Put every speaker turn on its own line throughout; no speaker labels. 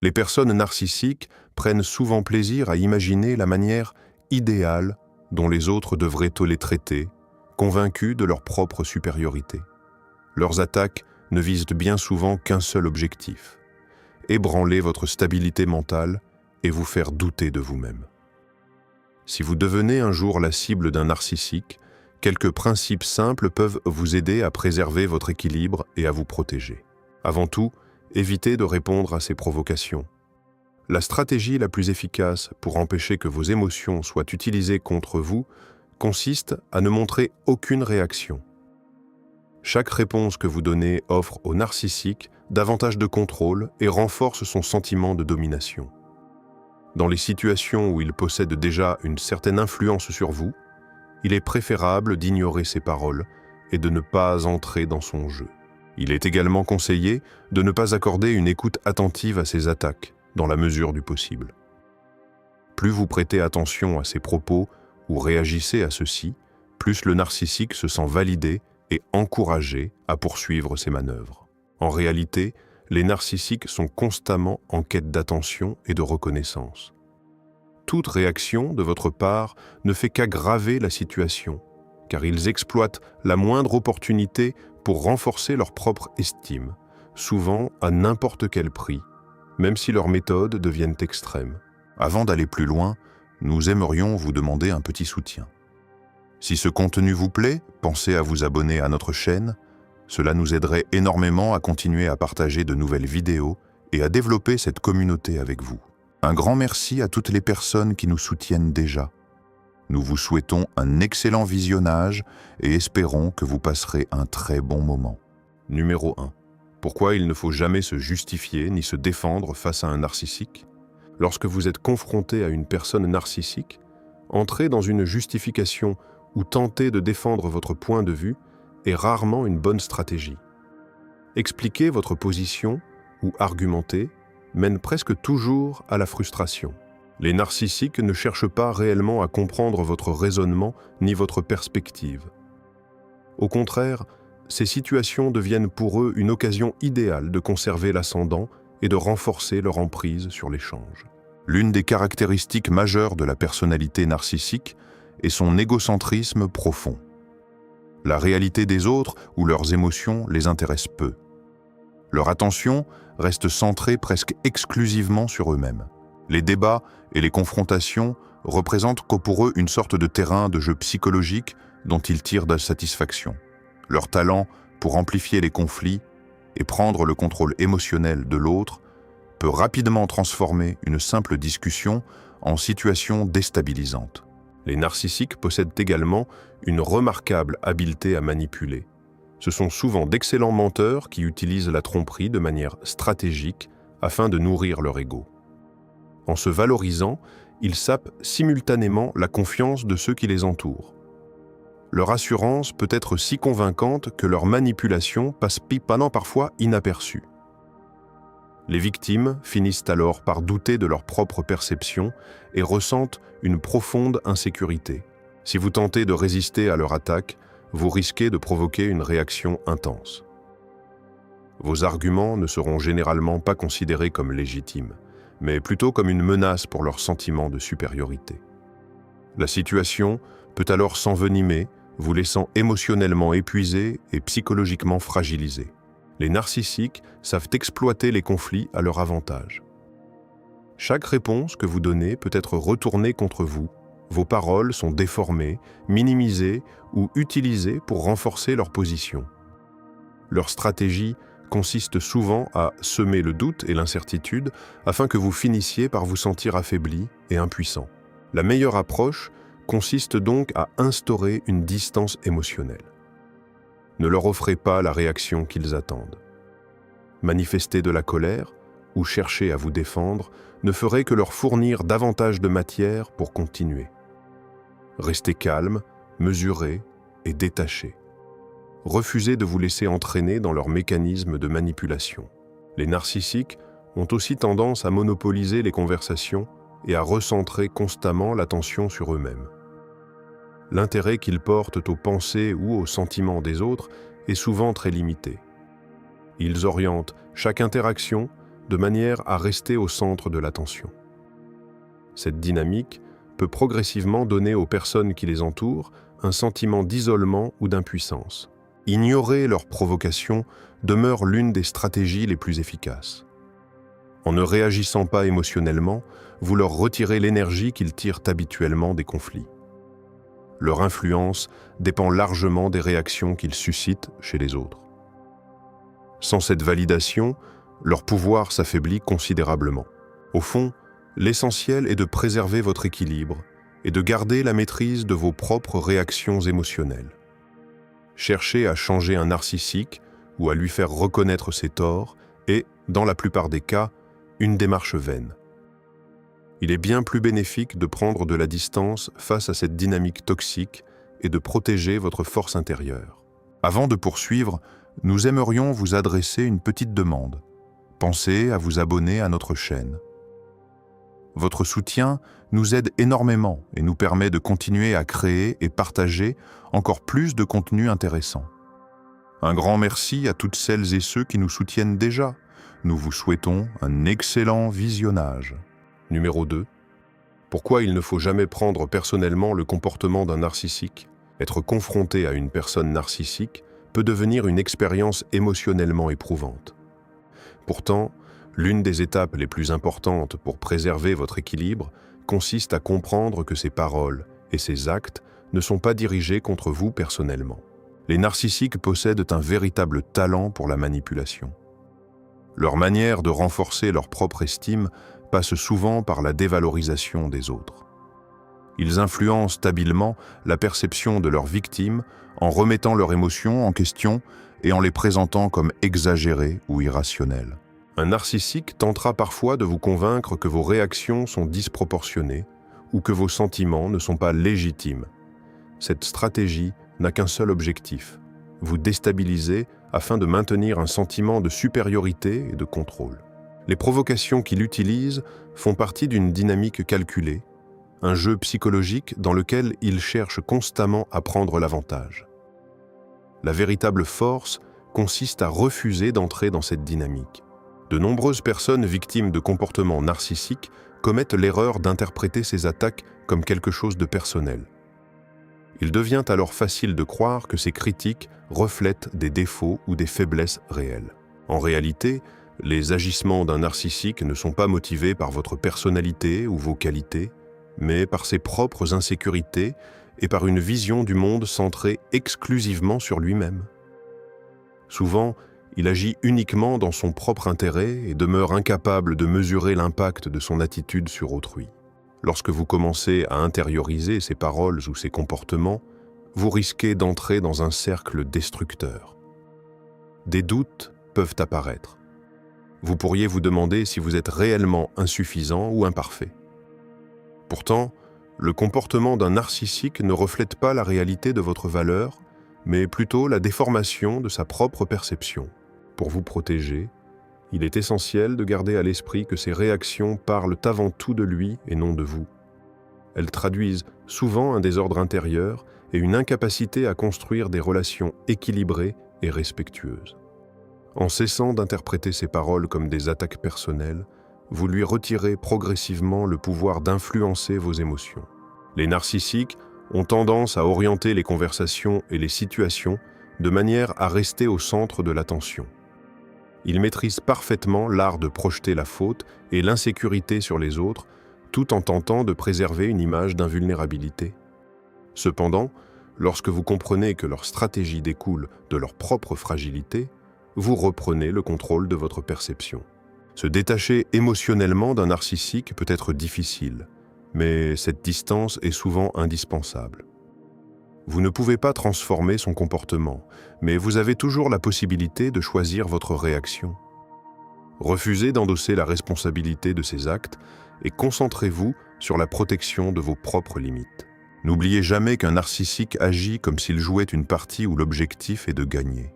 Les personnes narcissiques prennent souvent plaisir à imaginer la manière idéale dont les autres devraient les traiter, convaincus de leur propre supériorité. Leurs attaques ne visent bien souvent qu'un seul objectif: ébranler votre stabilité mentale et vous faire douter de vous-même. Si vous devenez un jour la cible d'un narcissique, quelques principes simples peuvent vous aider à préserver votre équilibre et à vous protéger. Avant tout, évitez de répondre à ces provocations. La stratégie la plus efficace pour empêcher que vos émotions soient utilisées contre vous consiste à ne montrer aucune réaction. Chaque réponse que vous donnez offre au narcissique davantage de contrôle et renforce son sentiment de domination. Dans les situations où il possède déjà une certaine influence sur vous, il est préférable d'ignorer ses paroles et de ne pas entrer dans son jeu. Il est également conseillé de ne pas accorder une écoute attentive à ses attaques, dans la mesure du possible. Plus vous prêtez attention à ses propos ou réagissez à ceux-ci, plus le narcissique se sent validé et encouragé à poursuivre ses manœuvres. En réalité, les narcissiques sont constamment en quête d'attention et de reconnaissance. Toute réaction de votre part ne fait qu'aggraver la situation, car ils exploitent la moindre opportunité pour renforcer leur propre estime, souvent à n'importe quel prix, même si leurs méthodes deviennent extrêmes. Avant d'aller plus loin, nous aimerions vous demander un petit soutien. Si ce contenu vous plaît, pensez à vous abonner à notre chaîne. Cela nous aiderait énormément à continuer à partager de nouvelles vidéos et à développer cette communauté avec vous. Un grand merci à toutes les personnes qui nous soutiennent déjà. Nous vous souhaitons un excellent visionnage et espérons que vous passerez un très bon moment. Numéro 1. Pourquoi il ne faut jamais se justifier ni se défendre face à un narcissique? Lorsque vous êtes confronté à une personne narcissique, entrez dans une justification ou tenter de défendre votre point de vue est rarement une bonne stratégie. Expliquer votre position ou argumenter mène presque toujours à la frustration. Les narcissiques ne cherchent pas réellement à comprendre votre raisonnement ni votre perspective. Au contraire, ces situations deviennent pour eux une occasion idéale de conserver l'ascendant et de renforcer leur emprise sur l'échange. L'une des caractéristiques majeures de la personnalité narcissique est son égocentrisme profond. La réalité des autres ou leurs émotions les intéresse peu. Leur attention reste centrée presque exclusivement sur eux-mêmes. Les débats et les confrontations représentent pour eux une sorte de terrain de jeu psychologique dont ils tirent de satisfaction. Leur talent pour amplifier les conflits et prendre le contrôle émotionnel de l'autre peut rapidement transformer une simple discussion en situation déstabilisante. Les narcissiques possèdent également une remarquable habileté à manipuler. Ce sont souvent d'excellents menteurs qui utilisent la tromperie de manière stratégique afin de nourrir leur ego. En se valorisant, ils sapent simultanément la confiance de ceux qui les entourent. Leur assurance peut être si convaincante que leur manipulation passe parfois inaperçue. Les victimes finissent alors par douter de leur propre perception et ressentent une profonde insécurité. Si vous tentez de résister à leur attaque, vous risquez de provoquer une réaction intense. Vos arguments ne seront généralement pas considérés comme légitimes, mais plutôt comme une menace pour leur sentiment de supériorité. La situation peut alors s'envenimer, vous laissant émotionnellement épuisé et psychologiquement fragilisé. Les narcissiques savent exploiter les conflits à leur avantage. Chaque réponse que vous donnez peut être retournée contre vous. Vos paroles sont déformées, minimisées ou utilisées pour renforcer leur position. Leur stratégie consiste souvent à semer le doute et l'incertitude afin que vous finissiez par vous sentir affaibli et impuissant. La meilleure approche consiste donc à instaurer une distance émotionnelle. Ne leur offrez pas la réaction qu'ils attendent. Manifester de la colère ou chercher à vous défendre ne ferait que leur fournir davantage de matière pour continuer. Restez calme, mesuré et détaché. Refusez de vous laisser entraîner dans leur mécanisme de manipulation. Les narcissiques ont aussi tendance à monopoliser les conversations et à recentrer constamment l'attention sur eux-mêmes. L'intérêt qu'ils portent aux pensées ou aux sentiments des autres est souvent très limité. Ils orientent chaque interaction de manière à rester au centre de l'attention. Cette dynamique peut progressivement donner aux personnes qui les entourent un sentiment d'isolement ou d'impuissance. Ignorer leurs provocations demeure l'une des stratégies les plus efficaces. En ne réagissant pas émotionnellement, vous leur retirez l'énergie qu'ils tirent habituellement des conflits. Leur influence dépend largement des réactions qu'ils suscitent chez les autres. Sans cette validation, leur pouvoir s'affaiblit considérablement. Au fond, l'essentiel est de préserver votre équilibre et de garder la maîtrise de vos propres réactions émotionnelles. Chercher à changer un narcissique ou à lui faire reconnaître ses torts est, dans la plupart des cas, une démarche vaine. Il est bien plus bénéfique de prendre de la distance face à cette dynamique toxique et de protéger votre force intérieure. Avant de poursuivre, nous aimerions vous adresser une petite demande. Pensez à vous abonner à notre chaîne. Votre soutien nous aide énormément et nous permet de continuer à créer et partager encore plus de contenu intéressant. Un grand merci à toutes celles et ceux qui nous soutiennent déjà. Nous vous souhaitons un excellent visionnage. Numéro 2. Pourquoi il ne faut jamais prendre personnellement le comportement d'un narcissique? Être confronté à une personne narcissique peut devenir une expérience émotionnellement éprouvante. Pourtant, l'une des étapes les plus importantes pour préserver votre équilibre consiste à comprendre que ses paroles et ses actes ne sont pas dirigés contre vous personnellement. Les narcissiques possèdent un véritable talent pour la manipulation. Leur manière de renforcer leur propre estime passe souvent par la dévalorisation des autres. Ils influencent habilement la perception de leurs victimes en remettant leurs émotions en question et en les présentant comme exagérées ou irrationnelles. Un narcissique tentera parfois de vous convaincre que vos réactions sont disproportionnées ou que vos sentiments ne sont pas légitimes. Cette stratégie n'a qu'un seul objectif, vous déstabiliser afin de maintenir un sentiment de supériorité et de contrôle. Les provocations qu'il utilise font partie d'une dynamique calculée, un jeu psychologique dans lequel il cherche constamment à prendre l'avantage. La véritable force consiste à refuser d'entrer dans cette dynamique. De nombreuses personnes victimes de comportements narcissiques commettent l'erreur d'interpréter ces attaques comme quelque chose de personnel. Il devient alors facile de croire que ces critiques reflètent des défauts ou des faiblesses réelles. En réalité, les agissements d'un narcissique ne sont pas motivés par votre personnalité ou vos qualités, mais par ses propres insécurités et par une vision du monde centrée exclusivement sur lui-même. Souvent, il agit uniquement dans son propre intérêt et demeure incapable de mesurer l'impact de son attitude sur autrui. Lorsque vous commencez à intérioriser ses paroles ou ses comportements, vous risquez d'entrer dans un cercle destructeur. Des doutes peuvent apparaître. Vous pourriez vous demander si vous êtes réellement insuffisant ou imparfait. Pourtant, le comportement d'un narcissique ne reflète pas la réalité de votre valeur, mais plutôt la déformation de sa propre perception. Pour vous protéger, il est essentiel de garder à l'esprit que ces réactions parlent avant tout de lui et non de vous. Elles traduisent souvent un désordre intérieur et une incapacité à construire des relations équilibrées et respectueuses. En cessant d'interpréter ces paroles comme des attaques personnelles, vous lui retirez progressivement le pouvoir d'influencer vos émotions. Les narcissiques ont tendance à orienter les conversations et les situations de manière à rester au centre de l'attention. Ils maîtrisent parfaitement l'art de projeter la faute et l'insécurité sur les autres, tout en tentant de préserver une image d'invulnérabilité. Cependant, lorsque vous comprenez que leur stratégie découle de leur propre fragilité, vous reprenez le contrôle de votre perception. Se détacher émotionnellement d'un narcissique peut être difficile, mais cette distance est souvent indispensable. Vous ne pouvez pas transformer son comportement, mais vous avez toujours la possibilité de choisir votre réaction. Refusez d'endosser la responsabilité de ses actes et concentrez-vous sur la protection de vos propres limites. N'oubliez jamais qu'un narcissique agit comme s'il jouait une partie où l'objectif est de gagner.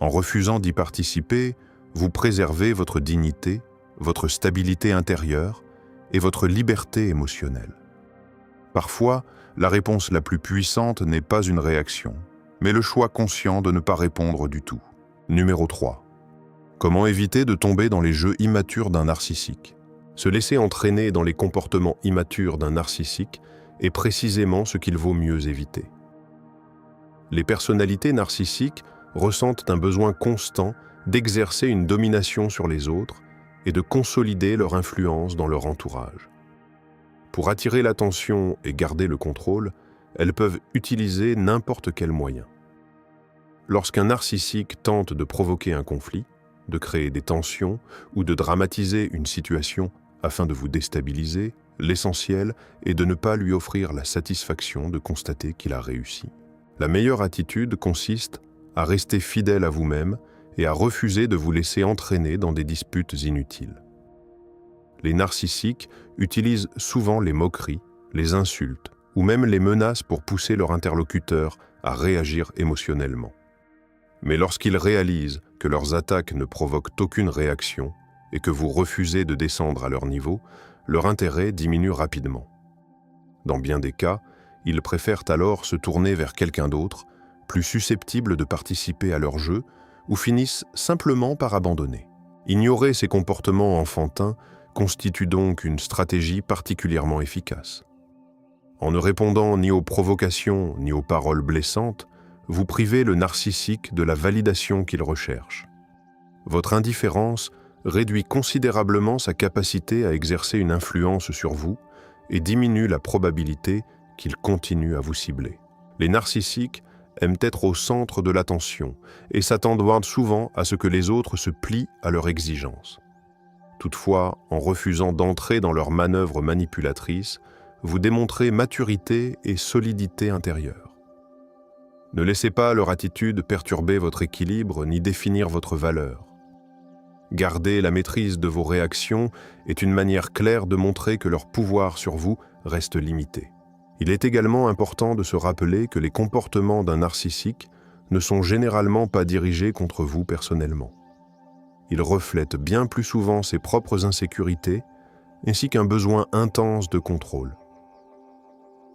En refusant d'y participer, vous préservez votre dignité, votre stabilité intérieure et votre liberté émotionnelle. Parfois, la réponse la plus puissante n'est pas une réaction, mais le choix conscient de ne pas répondre du tout. Numéro 3. Comment éviter de tomber dans les jeux immatures d'un narcissique? Se laisser entraîner dans les comportements immatures d'un narcissique est précisément ce qu'il vaut mieux éviter. Les personnalités narcissiques ressentent un besoin constant d'exercer une domination sur les autres et de consolider leur influence dans leur entourage. Pour attirer l'attention et garder le contrôle, elles peuvent utiliser n'importe quel moyen. Lorsqu'un narcissique tente de provoquer un conflit, de créer des tensions ou de dramatiser une situation afin de vous déstabiliser, l'essentiel est de ne pas lui offrir la satisfaction de constater qu'il a réussi. La meilleure attitude consiste à rester fidèle à vous-même et à refuser de vous laisser entraîner dans des disputes inutiles. Les narcissiques utilisent souvent les moqueries, les insultes ou même les menaces pour pousser leur interlocuteur à réagir émotionnellement. Mais lorsqu'ils réalisent que leurs attaques ne provoquent aucune réaction et que vous refusez de descendre à leur niveau, leur intérêt diminue rapidement. Dans bien des cas, ils préfèrent alors se tourner vers quelqu'un d'autre, plus susceptible de participer à leur jeu, ou finissent simplement par abandonner. Ignorer ces comportements enfantins constitue donc une stratégie particulièrement efficace. En ne répondant ni aux provocations ni aux paroles blessantes, vous privez le narcissique de la validation qu'il recherche. Votre indifférence réduit considérablement sa capacité à exercer une influence sur vous et diminue la probabilité qu'il continue à vous cibler. Les narcissiques aiment être au centre de l'attention et s'attendent souvent à ce que les autres se plient à leurs exigences. Toutefois, en refusant d'entrer dans leurs manœuvres manipulatrices, vous démontrez maturité et solidité intérieure. Ne laissez pas leur attitude perturber votre équilibre ni définir votre valeur. Garder la maîtrise de vos réactions est une manière claire de montrer que leur pouvoir sur vous reste limité. Il est également important de se rappeler que les comportements d'un narcissique ne sont généralement pas dirigés contre vous personnellement. Ils reflètent bien plus souvent ses propres insécurités ainsi qu'un besoin intense de contrôle.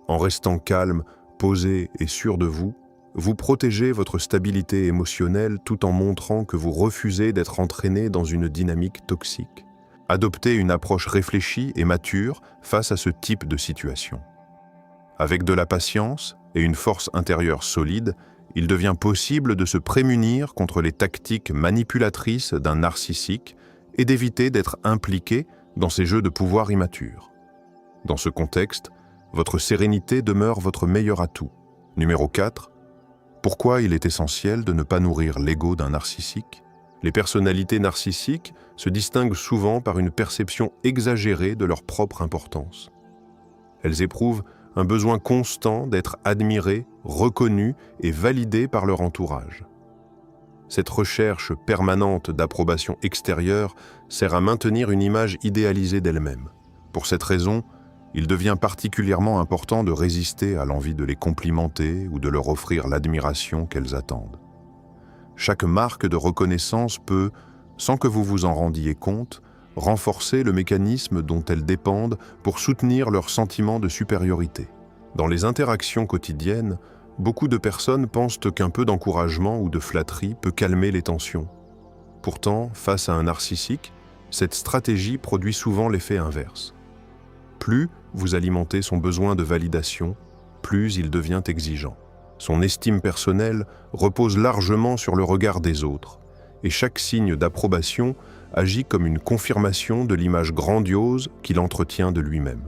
En restant calme, posé et sûr de vous, vous protégez votre stabilité émotionnelle tout en montrant que vous refusez d'être entraîné dans une dynamique toxique. Adoptez une approche réfléchie et mature face à ce type de situation. Avec de la patience et une force intérieure solide, il devient possible de se prémunir contre les tactiques manipulatrices d'un narcissique et d'éviter d'être impliqué dans ces jeux de pouvoir immatures. Dans ce contexte, votre sérénité demeure votre meilleur atout. Numéro 4. Pourquoi il est essentiel de ne pas nourrir l'ego d'un narcissique? Les personnalités narcissiques se distinguent souvent par une perception exagérée de leur propre importance. Elles éprouvent un besoin constant d'être admirées, reconnues et validées par leur entourage. Cette recherche permanente d'approbation extérieure sert à maintenir une image idéalisée d'elle-même. Pour cette raison, il devient particulièrement important de résister à l'envie de les complimenter ou de leur offrir l'admiration qu'elles attendent. Chaque marque de reconnaissance peut, sans que vous vous en rendiez compte, renforcer le mécanisme dont elles dépendent pour soutenir leur sentiment de supériorité. Dans les interactions quotidiennes, beaucoup de personnes pensent qu'un peu d'encouragement ou de flatterie peut calmer les tensions. Pourtant, face à un narcissique, cette stratégie produit souvent l'effet inverse. Plus vous alimentez son besoin de validation, plus il devient exigeant. Son estime personnelle repose largement sur le regard des autres, et chaque signe d'approbation agit comme une confirmation de l'image grandiose qu'il entretient de lui-même.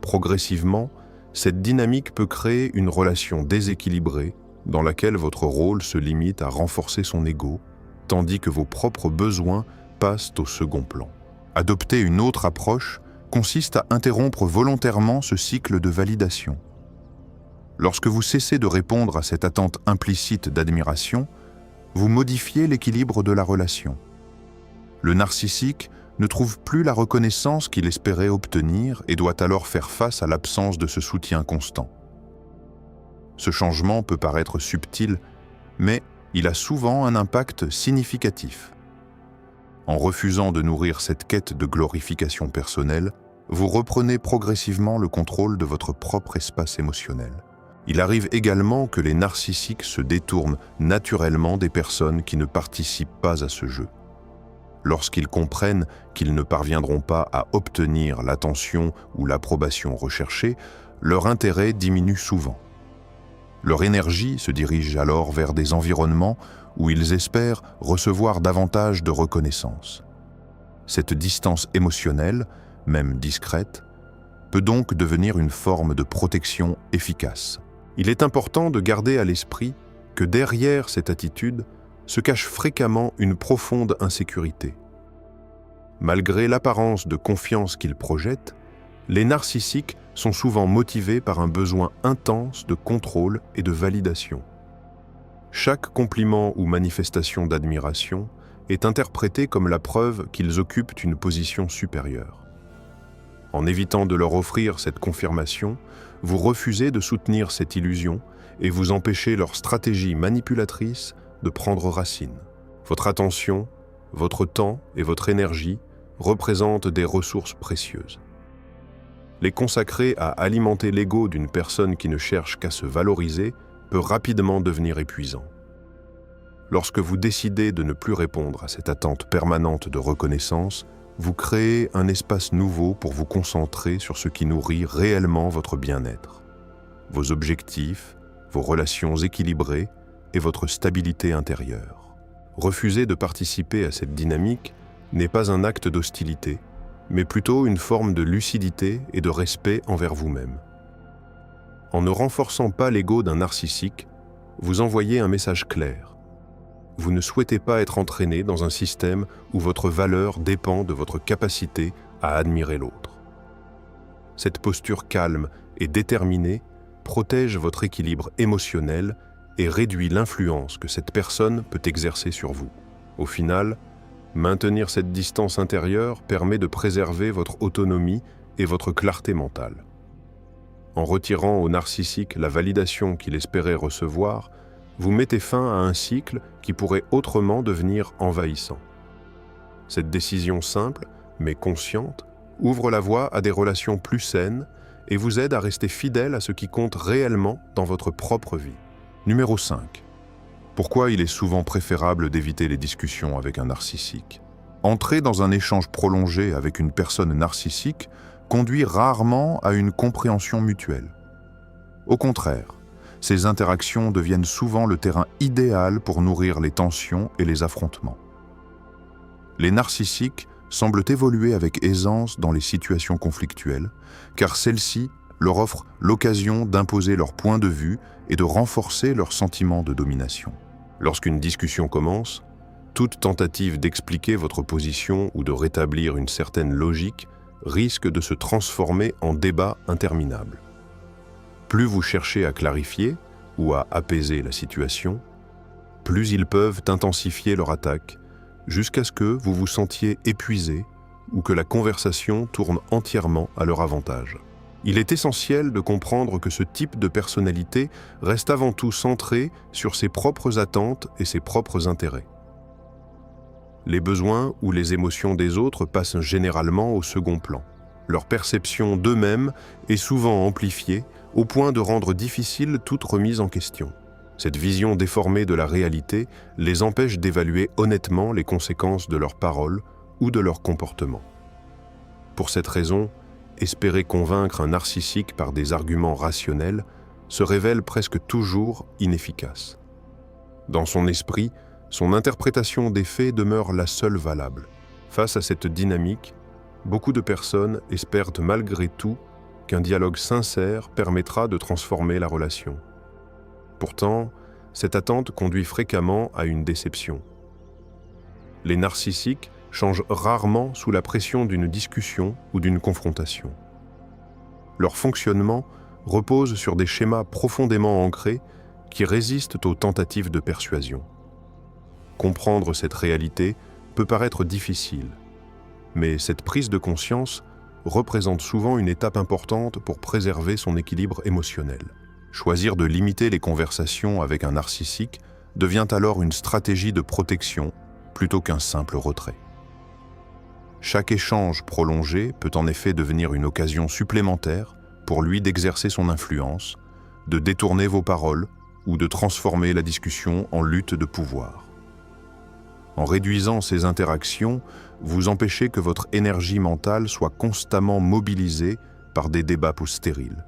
Progressivement, cette dynamique peut créer une relation déséquilibrée dans laquelle votre rôle se limite à renforcer son ego, tandis que vos propres besoins passent au second plan. Adopter une autre approche consiste à interrompre volontairement ce cycle de validation. Lorsque vous cessez de répondre à cette attente implicite d'admiration, vous modifiez l'équilibre de la relation. Le narcissique ne trouve plus la reconnaissance qu'il espérait obtenir et doit alors faire face à l'absence de ce soutien constant. Ce changement peut paraître subtil, mais il a souvent un impact significatif. En refusant de nourrir cette quête de glorification personnelle, vous reprenez progressivement le contrôle de votre propre espace émotionnel. Il arrive également que les narcissiques se détournent naturellement des personnes qui ne participent pas à ce jeu. Lorsqu'ils comprennent qu'ils ne parviendront pas à obtenir l'attention ou l'approbation recherchée, leur intérêt diminue souvent. Leur énergie se dirige alors vers des environnements où ils espèrent recevoir davantage de reconnaissance. Cette distance émotionnelle, même discrète, peut donc devenir une forme de protection efficace. Il est important de garder à l'esprit que derrière cette attitude se cache fréquemment une profonde insécurité. Malgré l'apparence de confiance qu'ils projettent, les narcissiques sont souvent motivés par un besoin intense de contrôle et de validation. Chaque compliment ou manifestation d'admiration est interprété comme la preuve qu'ils occupent une position supérieure. En évitant de leur offrir cette confirmation, vous refusez de soutenir cette illusion et vous empêchez leur stratégie manipulatrice de prendre racine. Votre attention, votre temps et votre énergie représentent des ressources précieuses. Les consacrer à alimenter l'ego d'une personne qui ne cherche qu'à se valoriser peut rapidement devenir épuisant. Lorsque vous décidez de ne plus répondre à cette attente permanente de reconnaissance, vous créez un espace nouveau pour vous concentrer sur ce qui nourrit réellement votre bien-être, vos objectifs, vos relations équilibrées et votre stabilité intérieure. Refuser de participer à cette dynamique n'est pas un acte d'hostilité, mais plutôt une forme de lucidité et de respect envers vous-même. En ne renforçant pas l'ego d'un narcissique, vous envoyez un message clair. Vous ne souhaitez pas être entraîné dans un système où votre valeur dépend de votre capacité à admirer l'autre. Cette posture calme et déterminée protège votre équilibre émotionnel et réduit l'influence que cette personne peut exercer sur vous. Au final, maintenir cette distance intérieure permet de préserver votre autonomie et votre clarté mentale. En retirant au narcissique la validation qu'il espérait recevoir, vous mettez fin à un cycle qui pourrait autrement devenir envahissant. Cette décision simple, mais consciente, ouvre la voie à des relations plus saines et vous aide à rester fidèle à ce qui compte réellement dans votre propre vie. Numéro 5. Pourquoi il est souvent préférable d'éviter les discussions avec un narcissique? Entrer dans un échange prolongé avec une personne narcissique conduit rarement à une compréhension mutuelle. Au contraire, ces interactions deviennent souvent le terrain idéal pour nourrir les tensions et les affrontements. Les narcissiques semblent évoluer avec aisance dans les situations conflictuelles, car celles-ci leur offrent l'occasion d'imposer leur point de vue et de renforcer leur sentiment de domination. Lorsqu'une discussion commence, toute tentative d'expliquer votre position ou de rétablir une certaine logique risque de se transformer en débat interminable. Plus vous cherchez à clarifier ou à apaiser la situation, plus ils peuvent intensifier leur attaque jusqu'à ce que vous vous sentiez épuisé ou que la conversation tourne entièrement à leur avantage. Il est essentiel de comprendre que ce type de personnalité reste avant tout centré sur ses propres attentes et ses propres intérêts. Les besoins ou les émotions des autres passent généralement au second plan. Leur perception d'eux-mêmes est souvent amplifiée au point de rendre difficile toute remise en question. Cette vision déformée de la réalité les empêche d'évaluer honnêtement les conséquences de leurs paroles ou de leur comportement. Pour cette raison, espérer convaincre un narcissique par des arguments rationnels se révèle presque toujours inefficace. Dans son esprit, son interprétation des faits demeure la seule valable. Face à cette dynamique, beaucoup de personnes espèrent malgré tout qu'un dialogue sincère permettra de transformer la relation. Pourtant, cette attente conduit fréquemment à une déception. Les narcissiques changent rarement sous la pression d'une discussion ou d'une confrontation. Leur fonctionnement repose sur des schémas profondément ancrés qui résistent aux tentatives de persuasion. Comprendre cette réalité peut paraître difficile, mais cette prise de conscience représente souvent une étape importante pour préserver son équilibre émotionnel. Choisir de limiter les conversations avec un narcissique devient alors une stratégie de protection plutôt qu'un simple retrait. Chaque échange prolongé peut en effet devenir une occasion supplémentaire pour lui d'exercer son influence, de détourner vos paroles ou de transformer la discussion en lutte de pouvoir. En réduisant ces interactions, vous empêchez que votre énergie mentale soit constamment mobilisée par des débats stériles.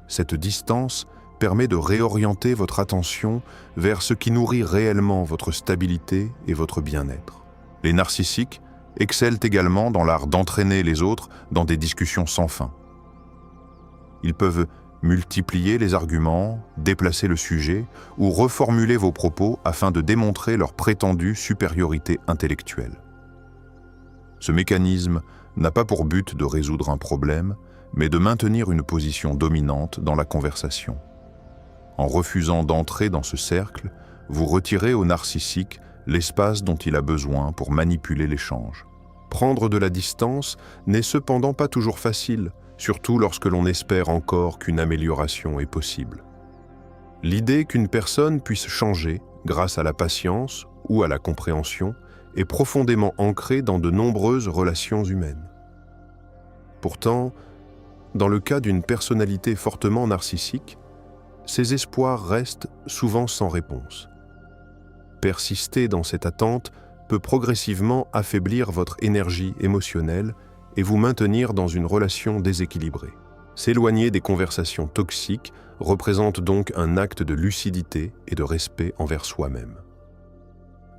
Cette distance permet de réorienter votre attention vers ce qui nourrit réellement votre stabilité et votre bien-être. Les narcissiques excellent également dans l'art d'entraîner les autres dans des discussions sans fin. Ils peuvent multiplier les arguments, déplacer le sujet ou reformuler vos propos afin de démontrer leur prétendue supériorité intellectuelle. Ce mécanisme n'a pas pour but de résoudre un problème, mais de maintenir une position dominante dans la conversation. En refusant d'entrer dans ce cercle, vous retirez au narcissique l'espace dont il a besoin pour manipuler l'échange. Prendre de la distance n'est cependant pas toujours facile, surtout lorsque l'on espère encore qu'une amélioration est possible. L'idée qu'une personne puisse changer grâce à la patience ou à la compréhension est profondément ancrée dans de nombreuses relations humaines. Pourtant, dans le cas d'une personnalité fortement narcissique, ces espoirs restent souvent sans réponse. Persister dans cette attente peut progressivement affaiblir votre énergie émotionnelle et vous maintenir dans une relation déséquilibrée. S'éloigner des conversations toxiques représente donc un acte de lucidité et de respect envers soi-même.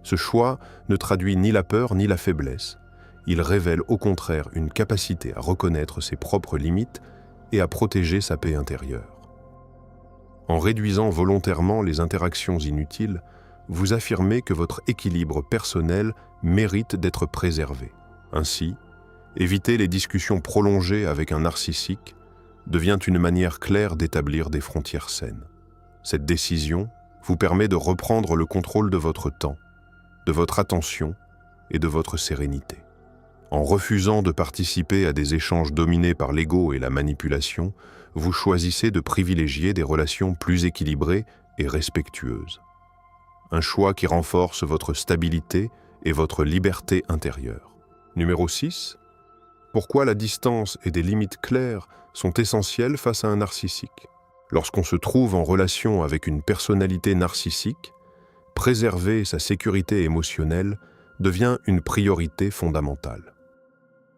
Ce choix ne traduit ni la peur ni la faiblesse. Il révèle au contraire une capacité à reconnaître ses propres limites et à protéger sa paix intérieure. En réduisant volontairement les interactions inutiles, vous affirmez que votre équilibre personnel mérite d'être préservé. Ainsi, éviter les discussions prolongées avec un narcissique devient une manière claire d'établir des frontières saines. Cette décision vous permet de reprendre le contrôle de votre temps, de votre attention et de votre sérénité. En refusant de participer à des échanges dominés par l'ego et la manipulation, vous choisissez de privilégier des relations plus équilibrées et respectueuses. Un choix qui renforce votre stabilité et votre liberté intérieure. Numéro 6. Pourquoi la distance et des limites claires sont essentielles face à un narcissique? Lorsqu'on se trouve en relation avec une personnalité narcissique, préserver sa sécurité émotionnelle devient une priorité fondamentale.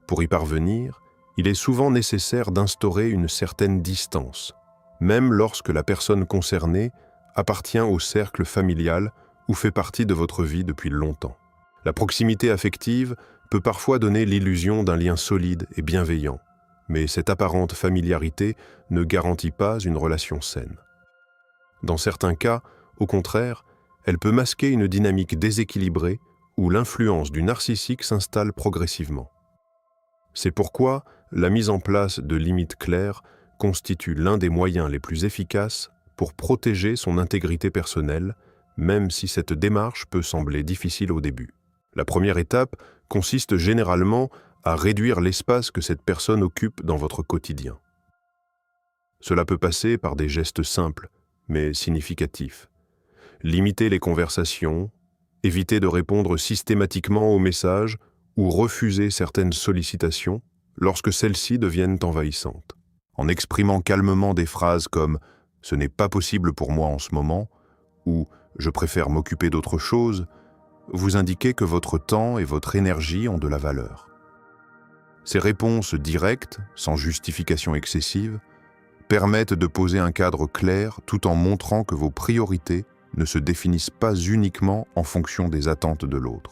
Pour y parvenir, il est souvent nécessaire d'instaurer une certaine distance, même lorsque la personne concernée appartient au cercle familial ou fait partie de votre vie depuis longtemps. La proximité affective peut parfois donner l'illusion d'un lien solide et bienveillant, mais cette apparente familiarité ne garantit pas une relation saine. Dans certains cas, au contraire, elle peut masquer une dynamique déséquilibrée où l'influence du narcissique s'installe progressivement. C'est pourquoi la mise en place de limites claires constitue l'un des moyens les plus efficaces pour protéger son intégrité personnelle, même si cette démarche peut sembler difficile au début. La première étape consiste généralement à réduire l'espace que cette personne occupe dans votre quotidien. Cela peut passer par des gestes simples, mais significatifs. Limiter les conversations, éviter de répondre systématiquement aux messages ou refuser certaines sollicitations lorsque celles-ci deviennent envahissantes. En exprimant calmement des phrases comme « ce n'est pas possible pour moi en ce moment » ou « je préfère m'occuper d'autre chose », vous indiquez que votre temps et votre énergie ont de la valeur. Ces réponses directes, sans justification excessive, permettent de poser un cadre clair tout en montrant que vos priorités ne se définissent pas uniquement en fonction des attentes de l'autre.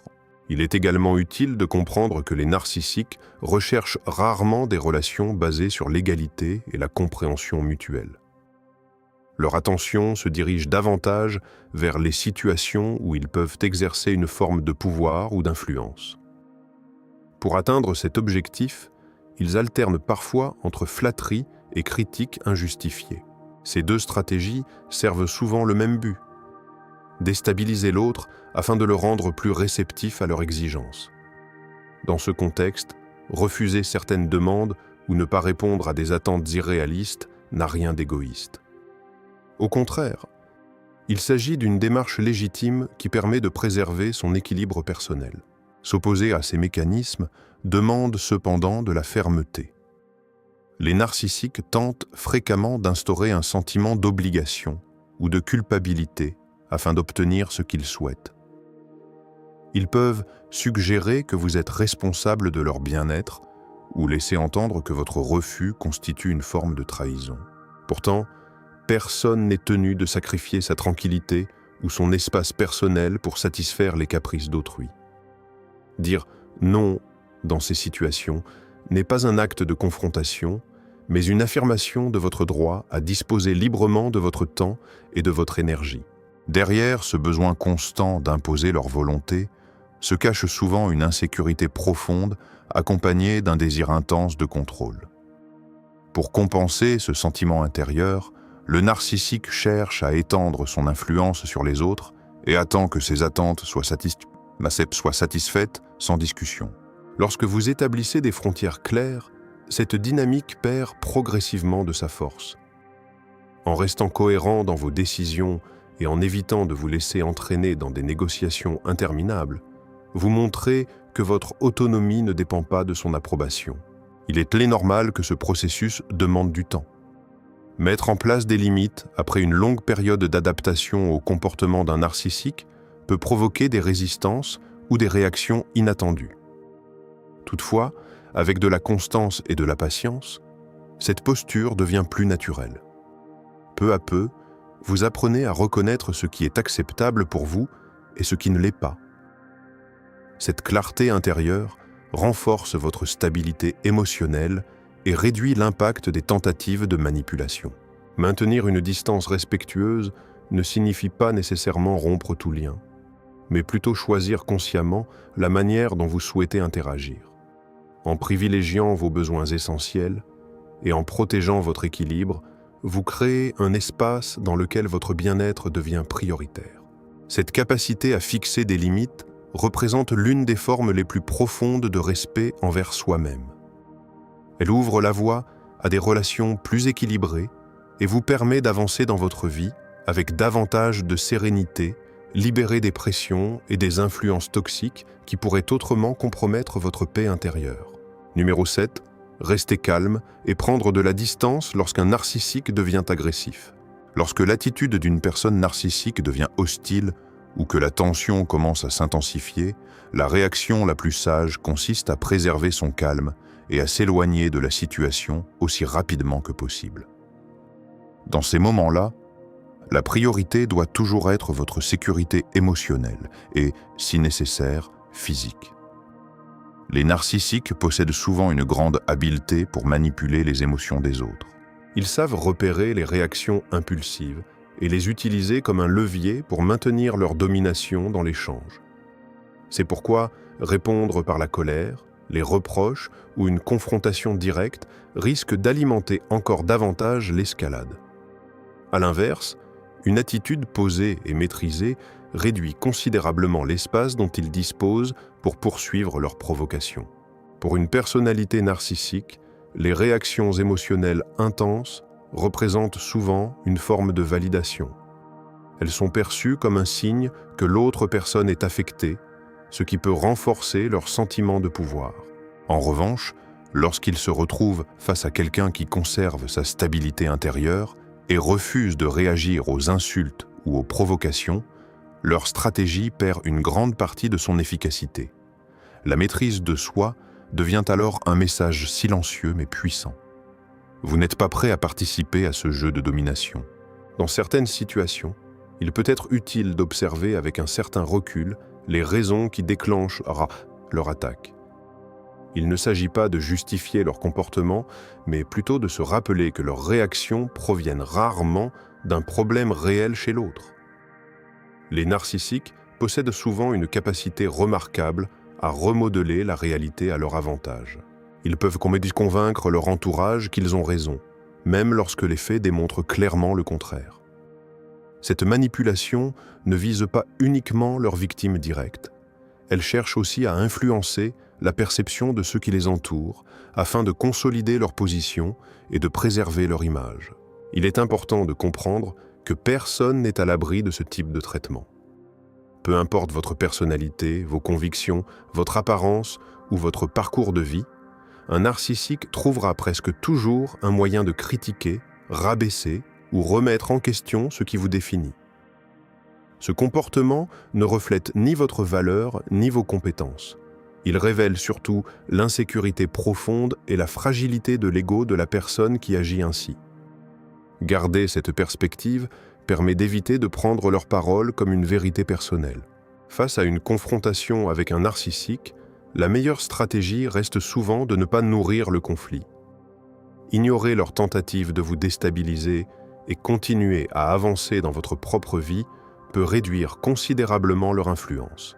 Il est également utile de comprendre que les narcissiques recherchent rarement des relations basées sur l'égalité et la compréhension mutuelle. Leur attention se dirige davantage vers les situations où ils peuvent exercer une forme de pouvoir ou d'influence. Pour atteindre cet objectif, ils alternent parfois entre flatterie et critique injustifiée. Ces deux stratégies servent souvent le même but: déstabiliser l'autre afin de le rendre plus réceptif à leurs exigences. Dans ce contexte, refuser certaines demandes ou ne pas répondre à des attentes irréalistes n'a rien d'égoïste. Au contraire, il s'agit d'une démarche légitime qui permet de préserver son équilibre personnel. S'opposer à ces mécanismes demande cependant de la fermeté. Les narcissiques tentent fréquemment d'instaurer un sentiment d'obligation ou de culpabilité afin d'obtenir ce qu'ils souhaitent. Ils peuvent suggérer que vous êtes responsable de leur bien-être ou laisser entendre que votre refus constitue une forme de trahison. Pourtant, personne n'est tenu de sacrifier sa tranquillité ou son espace personnel pour satisfaire les caprices d'autrui. Dire non dans ces situations n'est pas un acte de confrontation, mais une affirmation de votre droit à disposer librement de votre temps et de votre énergie. Derrière ce besoin constant d'imposer leur volonté se cache souvent une insécurité profonde accompagnée d'un désir intense de contrôle. Pour compenser ce sentiment intérieur, le narcissique cherche à étendre son influence sur les autres et attend que ses attentes soient satisfaites sans discussion. Lorsque vous établissez des frontières claires, cette dynamique perd progressivement de sa force. En restant cohérent dans vos décisions et en évitant de vous laisser entraîner dans des négociations interminables, vous montrez que votre autonomie ne dépend pas de son approbation. Il est très normal que ce processus demande du temps. Mettre en place des limites après une longue période d'adaptation au comportement d'un narcissique peut provoquer des résistances ou des réactions inattendues. Toutefois, avec de la constance et de la patience, cette posture devient plus naturelle. Peu à peu, vous apprenez à reconnaître ce qui est acceptable pour vous et ce qui ne l'est pas. Cette clarté intérieure renforce votre stabilité émotionnelle et réduit l'impact des tentatives de manipulation. Maintenir une distance respectueuse ne signifie pas nécessairement rompre tout lien, mais plutôt choisir consciemment la manière dont vous souhaitez interagir. En privilégiant vos besoins essentiels et en protégeant votre équilibre, vous créez un espace dans lequel votre bien-être devient prioritaire. Cette capacité à fixer des limites représente l'une des formes les plus profondes de respect envers soi-même. Elle ouvre la voie à des relations plus équilibrées et vous permet d'avancer dans votre vie avec davantage de sérénité, libéré des pressions et des influences toxiques qui pourraient autrement compromettre votre paix intérieure. Numéro 7. Rester calme et prendre de la distance lorsqu'un narcissique devient agressif. Lorsque l'attitude d'une personne narcissique devient hostile ou que la tension commence à s'intensifier, la réaction la plus sage consiste à préserver son calme et à s'éloigner de la situation aussi rapidement que possible. Dans ces moments-là, la priorité doit toujours être votre sécurité émotionnelle et, si nécessaire, physique. Les narcissiques possèdent souvent une grande habileté pour manipuler les émotions des autres. Ils savent repérer les réactions impulsives et les utiliser comme un levier pour maintenir leur domination dans l'échange. C'est pourquoi répondre par la colère, les reproches ou une confrontation directe risque d'alimenter encore davantage l'escalade. À l'inverse, une attitude posée et maîtrisée réduit considérablement l'espace dont ils disposent pour poursuivre leur provocation. Pour une personnalité narcissique, les réactions émotionnelles intenses représentent souvent une forme de validation. Elles sont perçues comme un signe que l'autre personne est affectée, ce qui peut renforcer leur sentiment de pouvoir. En revanche, lorsqu'ils se retrouvent face à quelqu'un qui conserve sa stabilité intérieure et refuse de réagir aux insultes ou aux provocations, leur stratégie perd une grande partie de son efficacité. La maîtrise de soi devient alors un message silencieux mais puissant. Vous n'êtes pas prêt à participer à ce jeu de domination. Dans certaines situations, il peut être utile d'observer avec un certain recul les raisons qui déclenchent leur attaque. Il ne s'agit pas de justifier leur comportement, mais plutôt de se rappeler que leurs réactions proviennent rarement d'un problème réel chez l'autre. Les narcissiques possèdent souvent une capacité remarquable à remodeler la réalité à leur avantage. Ils peuvent convaincre leur entourage qu'ils ont raison, même lorsque les faits démontrent clairement le contraire. Cette manipulation ne vise pas uniquement leurs victimes directes. Elle cherche aussi à influencer la perception de ceux qui les entourent afin de consolider leur position et de préserver leur image. Il est important de comprendre que personne n'est à l'abri de ce type de traitement. Peu importe votre personnalité, vos convictions, votre apparence ou votre parcours de vie, un narcissique trouvera presque toujours un moyen de critiquer, rabaisser ou remettre en question ce qui vous définit. Ce comportement ne reflète ni votre valeur ni vos compétences. Il révèle surtout l'insécurité profonde et la fragilité de l'ego de la personne qui agit ainsi. Garder cette perspective permet d'éviter de prendre leurs paroles comme une vérité personnelle. Face à une confrontation avec un narcissique, la meilleure stratégie reste souvent de ne pas nourrir le conflit. Ignorer leurs tentatives de vous déstabiliser et continuer à avancer dans votre propre vie peut réduire considérablement leur influence.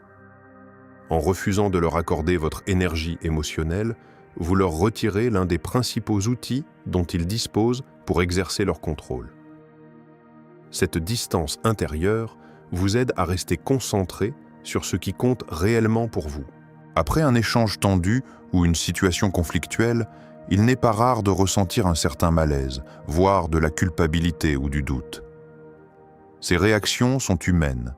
En refusant de leur accorder votre énergie émotionnelle, vous leur retirez l'un des principaux outils dont ils disposent pour exercer leur contrôle. Cette distance intérieure vous aide à rester concentré sur ce qui compte réellement pour vous.
Après un échange tendu ou une situation conflictuelle, il n'est pas rare de ressentir un certain malaise, voire de la culpabilité ou du doute. Ces réactions sont humaines,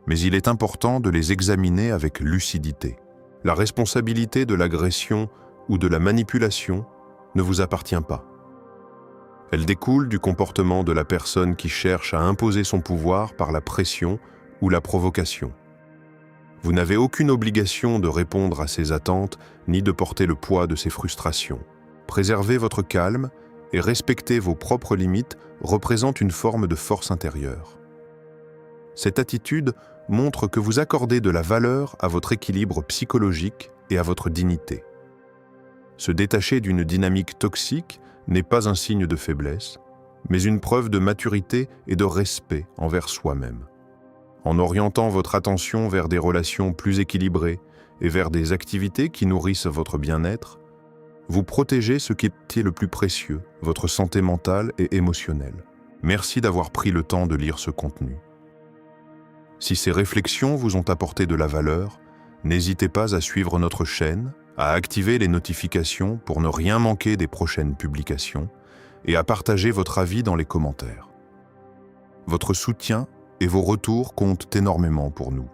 mais il est important de les examiner avec lucidité. La responsabilité de l'agression ou de la manipulation ne vous appartient pas. Elle découle du comportement de la personne qui cherche à imposer son pouvoir par la pression ou la provocation. Vous n'avez aucune obligation de répondre à ses attentes ni de porter le poids de ses frustrations. Préserver votre calme et respecter vos propres limites représente une forme de force intérieure. Cette attitude montre que vous accordez de la valeur à votre équilibre psychologique et à votre dignité. Se détacher d'une dynamique toxique n'est pas un signe de faiblesse, mais une preuve de maturité et de respect envers soi-même. En orientant votre attention vers des relations plus équilibrées et vers des activités qui nourrissent votre bien-être, vous protégez ce qui est le plus précieux, votre santé mentale et émotionnelle. Merci d'avoir pris le temps de lire ce contenu. Si ces réflexions vous ont apporté de la valeur, n'hésitez pas à suivre notre chaîne, à activer les notifications pour ne rien manquer des prochaines publications et à partager votre avis dans les commentaires. Votre soutien et vos retours comptent énormément pour nous.